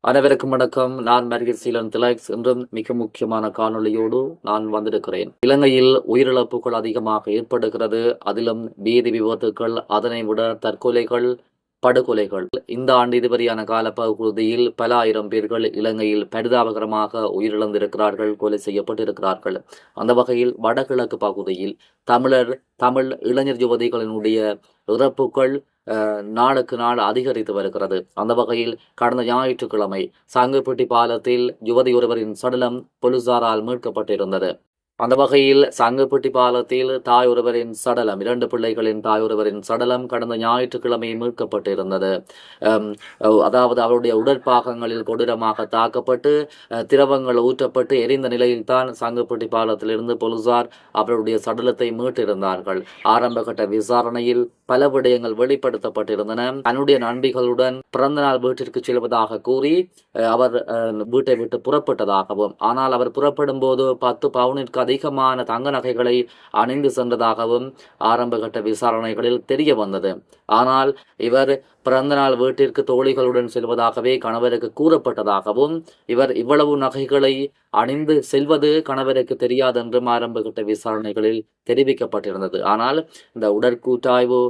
அனைவருக்கும் வணக்கம். நான் மர்கிசீலன் திலக்ஸ். என்றும் மிக முக்கியமான காணொளியோடு நான் வந்திருக்கிறேன். இலங்கையில் உயிரிழப்புகள் அதிகமாக ஏற்படுகிறது. அதிலும் வீதி விபத்துக்கள், அதனை விட தற்கொலைகள், படுகொலைகள். இந்த ஆண்டு இதுவரையான காலப்பகுதியில் பல ஆயிரம் பேர்கள் இலங்கையில் பரிதாபகரமாக உயிரிழந்திருக்கிறார்கள், கொலை செய்யப்பட்டிருக்கிறார்கள். அந்த வகையில் வடகிழக்கு பகுதியில் தமிழ் இளைஞர் யுவதிகளினுடைய இறப்புகள் நாளுக்கு நாள் அதிகரித்து வருகிறது. அந்த வகையில் கடந்த ஞாயிற்றுக்கிழமை சாங்குப்பட்டி பாலத்தில் யுவதி ஒருவரின் சடலம் போலீசாரால் மீட்கப்பட்டிருந்தது. அந்த வகையில் சங்குப்பட்டி பாலத்தில் தாய் ஒருவரின் சடலம், 2 பிள்ளைகளின் தாய் ஒருவரின் சடலம் கடந்த ஞாயிற்றுக்கிழமை மீட்கப்பட்டிருந்தது. அதாவது அவருடைய உடற்பாகங்களில் கொடூரமாக தாக்கப்பட்டு திரவங்கள் ஊற்றப்பட்டு எரிந்த நிலையில்தான் சங்குப்பட்டி பாலத்திலிருந்து போலீசார் அவருடைய சடலத்தை மீட்டிருந்தார்கள். ஆரம்ப கட்ட விசாரணையில் பல விடயங்கள் வெளிப்படுத்தப்பட்டிருந்தன. தன்னுடைய நண்பிகளுடன் பிறந்த நாள் வீட்டிற்கு செல்வதாக கூறி அவர் வீட்டை விட்டு புறப்பட்டதாகவும், ஆனால் அவர் புறப்படும் போது 10 பவுனிற்கு அதிகமான தங்க நகைகளை அணிந்து சென்றதாகவும் ஆரம்ப கட்ட விசாரணைகளில் தெரிய வந்தது. ஆனால் இவர் பிறந்த நாள் வீட்டிற்கு தோழிகளுடன் செல்வதாகவே கணவருக்கு கூறப்பட்டதாகவும், இவர் இவ்வளவு நகைகளை அணிந்து செல்வது கணவருக்கு தெரியாது என்றும் ஆரம்ப கட்ட விசாரணைகளில் தெரிவிக்கப்பட்டிருந்தது. ஆனால் இந்த உடற்கூட்டாய்வு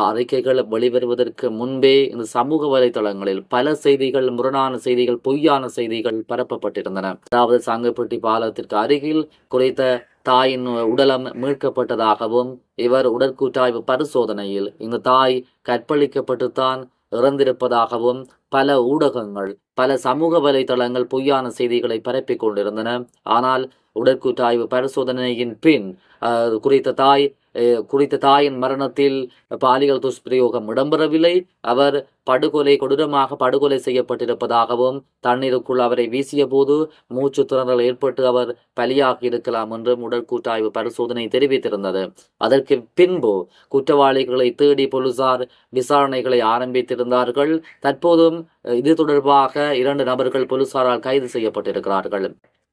அறிக்கைகள் வெளிவருவதற்கு முன்பே இந்த சமூக வலைதளங்களில் பல செய்திகள், முரணான செய்திகள், பொய்யான செய்திகள் பரப்பப்பட்டிருந்தன. அதாவது சாங்குப்பட்டி பாலத்திற்கு அருகில் குறித்த தாயின் உடலம் மீட்கப்பட்டதாகவும், இவர் உடற்கூட்டாய்வு பரிசோதனையில் இந்த தாய் கற்பழிக்கப்பட்டுத்தான் இறந்திருப்பதாகவும் பல ஊடகங்கள், பல சமூக வலைதளங்கள் பொய்யான செய்திகளை பரப்பிக் கொண்டிருந்தன. ஆனால் உடற்கூட்டாய்வு பரிசோதனையின் பின் குறித்த தாயின் மரணத்தில் பாலியல் துஷ்பிரயோகம் இடம்பெறவில்லை. அவர் கொடூரமாக படுகொலை செய்யப்பட்டிருப்பதாகவும், தண்ணீருக்குள் அவரை வீசிய போது மூச்சு திணறல் ஏற்பட்டு அவர் பலியாகி இருக்கலாம் என்றும் உடற்கூட்டாய்வு பரிசோதனை தெரிவித்திருந்தது. அதற்கு பின்பு குற்றவாளிகளை தேடி போலீசார் விசாரணைகளை ஆரம்பித்திருந்தார்கள். தற்போதும் இது தொடர்பாக 2 நபர்கள் போலீசாரால் கைது செய்யப்பட்டிருக்கிறார்கள்.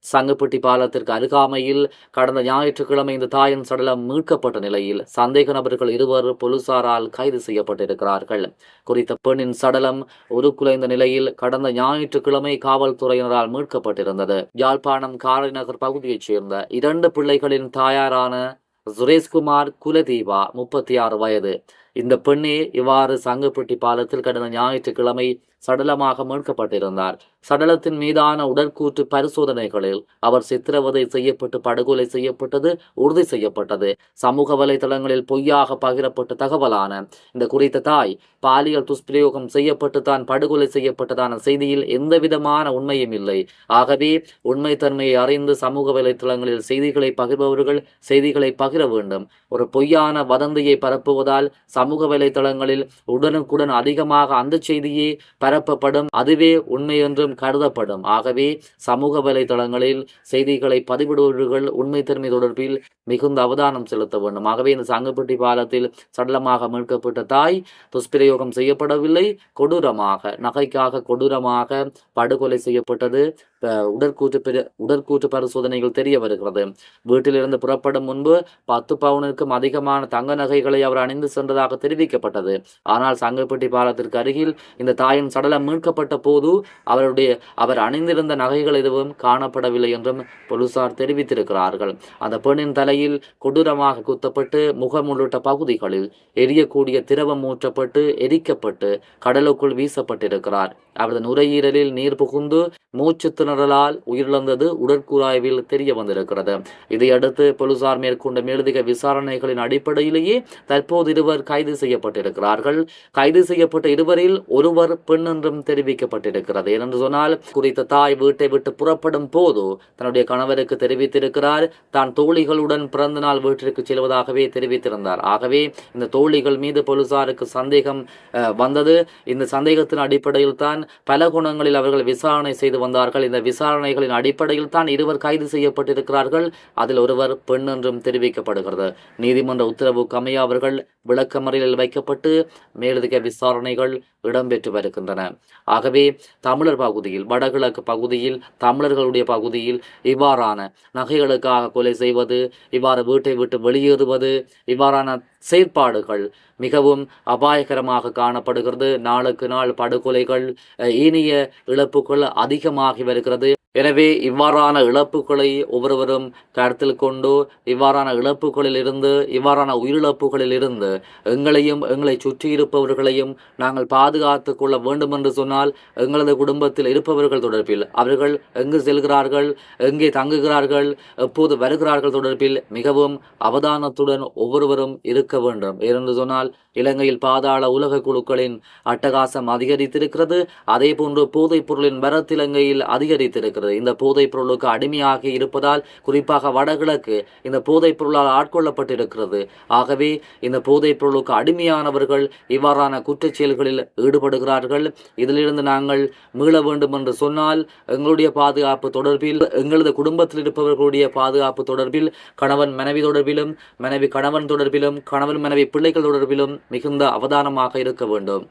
சங்குப்பட்டி பாலத்திற்கு அருகாமையில் கடந்த ஞாயிற்றுக்கிழமை இந்த தாயின் சடலம் மீட்கப்பட்ட நிலையில் சந்தேக நபர்கள் 2 போலீசாரால் கைது செய்யப்பட்டிருக்கிறார்கள். குறித்த பெண்ணின் சடலம் உருக்குலைந்த நிலையில் கடந்த ஞாயிற்றுக்கிழமை காவல்துறையினரால் மீட்கப்பட்டிருந்தது. யாழ்ப்பாணம் காரைநகர் பகுதியைச் சேர்ந்த 2 பிள்ளைகளின் தாயாரான சுரேஷ்குமார் குலதீபா 36 வயது. இந்த பெண்ணே இவ்வாறு சங்குப்பட்டி பாலத்தில் கடந்த ஞாயிற்றுக்கிழமை சடலமாக மீட்கப்பட்டிருந்தார். சடலத்தின் மீதான உடற்கூற்று பரிசோதனைகளில் அவர் சித்திரவதை செய்யப்பட்டு படுகொலை செய்யப்பட்டது உறுதி செய்யப்பட்டது. சமூக வலைதளங்களில் பொய்யாக பகிரப்பட்ட தகவலான இந்த குறித்த தாய் பாலியல் துஷ்பிரயோகம் செய்யப்பட்டு தான் படுகொலை செய்யப்பட்டதான செய்தியில் எந்தவிதமான உண்மையும் இல்லை. ஆகவே உண்மை தன்மையை அறிந்து சமூக வலைதளங்களில் செய்திகளை பகிர்பவர்கள் செய்திகளை பகிர வேண்டும். ஒரு பொய்யான வதந்தியை பரப்புவதால் சமூக வலைதளங்களில் உடனுக்குடன் அதிகமாக அந்த செய்தியே பரப்பப்படும், அதுவே உண்மை என்றும் கருதப்படும். ஆகவே சமூக வலைதளங்களில் செய்திகளை பதிவிடுபவர்கள் உண்மை தன்மை தொடர்பில் மிகுந்த அவதானம் செலுத்த வேண்டும். ஆகவே இந்த சங்குப்பட்டி பாலத்தில் சடலமாக மீட்கப்பட்ட தாய் துஷ்பிரயோகம் செய்யப்படவில்லை, நகைக்காக கொடூரமாக படுகொலை செய்யப்பட்டது உடற்கூற்று பரிசோதனைகள் தெரிய வருகிறது. வீட்டிலிருந்து புறப்படும் முன்பு 10 பவுனுக்கும் அதிகமான தங்க நகைகளை அவர் அணிந்து சென்றதாக தெரிவிக்கப்பட்டது. ஆனால் சங்குப்பட்டி பாலத்திற்கு அருகில் இந்த தாயின் சடலம் மீட்கப்பட்ட போது அவர் அணிந்திருந்த நகைகள் எதுவும் காணப்படவில்லை என்றும் போலீசார் தெரிவித்திருக்கிறார்கள். அந்த பெண்ணின் தலையில் கொடூரமாக குத்தப்பட்டு முகம் உள்ளிட்ட பகுதிகளில் எரியக்கூடிய திரவம் ஊற்றப்பட்டு எரிக்கப்பட்டு கடலுக்குள் வீசப்பட்டிருக்கிறார். அவரது நுரையீரலில் நீர் புகுந்து மூச்சு திணறலால் உயிரிழந்தது உடற்கூறாய்வில் தெரிய வந்திருக்கிறது. இதையடுத்து போலீசார் மேற்கொண்ட மேலதிக விசாரணைகளின் அடிப்படையிலேயே தற்போது 2 கைது செய்யப்பட்டிருக்கிறார்கள். கைது செய்யப்பட்ட 2 ஒருவர் பெண் என்றும் தெரிவிக்கப்பட்டிருக்கிறது. ஏனென்று சொன்னால் குறித்த தாய் வீட்டை விட்டு புறப்படும் போது தன்னுடைய கணவருக்கு தெரிவித்திருக்கிறார், தான் தோழிகளுடன் பிறந்த நாள் வீட்டிற்கு செல்வதாகவே தெரிவித்திருந்தார். ஆகவே இந்த தோழிகள் மீது போலீசாருக்கு சந்தேகம் வந்தது. இந்த சந்தேகத்தின் அடிப்படையில் தான் பல கோணங்களில் அவர்கள் விசாரணை செய்து வந்தார்கள். இந்த விசாரணைகளின் அடிப்படையில் தான் 2 கைது செய்யப்பட்டிருக்கிறார்கள். அதில் ஒருவர் பெண் என்றும் தெரிவிக்கப்படுகிறது. நீதிமன்ற உத்தரவுக்கு அமைய அவர்கள் விளக்கமறியலில் வைக்கப்பட்டு மேலதிக விசாரணைகள் இடம்பெற்று வருகின்றன. ஆகவே தமிழர் பகுதியில், வடகிழக்கு பகுதியில், தமிழர்களுடைய பகுதியில் இவ்வாறான நகைகளுக்காக கொலை செய்வது, இவ்வாறு வீட்டை விட்டு வெளியேறுவது, இவ்வாறான செயற்பாடுகள் மிகவும் அபாயகரமாக காணப்படுகிறது. நாளுக்கு நாள் படுகொலைகள், ஏனைய இழப்புகள் அதிகமாகி வருகிறது. எனவே இவ்வாறான இழப்புகளை ஒவ்வொருவரும் கருத்தில் கொண்டு இவ்வாறான உயிரிழப்புகளில் இருந்து எங்களையும் எங்களை சுற்றி இருப்பவர்களையும் நாங்கள் பாதுகாத்து கொள்ள வேண்டும் என்று சொன்னால் எங்களது குடும்பத்தில் இருப்பவர்கள் தொடர்பில், அவர்கள் எங்கு செல்கிறார்கள், எங்கே தங்குகிறார்கள், எப்போது வருகிறார்கள் தொடர்பில் மிகவும் அவதானத்துடன் ஒவ்வொருவரும் இருக்க வேண்டும். ஏனென்று சொன்னால் இலங்கையில் பாதாள உலக குழுக்களின் அட்டகாசம் அதிகரித்திருக்கிறது. அதே போன்று போதைப் பொருளின் வரத்து இலங்கையில் அதிகரித்திருக்கிறது. இந்த போதைப் பொருளுக்கு அடிமையாகி இருப்பதால் குறிப்பாக வடகிழக்கு இந்த போதைப் பொருளால் ஆட்கொள்ளப்பட்டிருக்கிறது. ஆகவே இந்த போதைப் பொருளுக்கு அடிமையானவர்கள் இவ்வாறான குற்றச் செயல்களில் ஈடுபடுகிறார்கள். இதிலிருந்து நாங்கள் மீள வேண்டும் என்று சொன்னால் எங்களுடைய பாதுகாப்பு தொடர்பில், எங்களது குடும்பத்தில் இருப்பவர்களுடைய பாதுகாப்பு தொடர்பில், கணவன் மனைவி தொடர்பிலும், மனைவி கணவன் தொடர்பிலும், கணவன் மனைவி பிள்ளைகள் தொடர்பிலும் மிகுந்த அவதானமாக இருக்க வேண்டும்.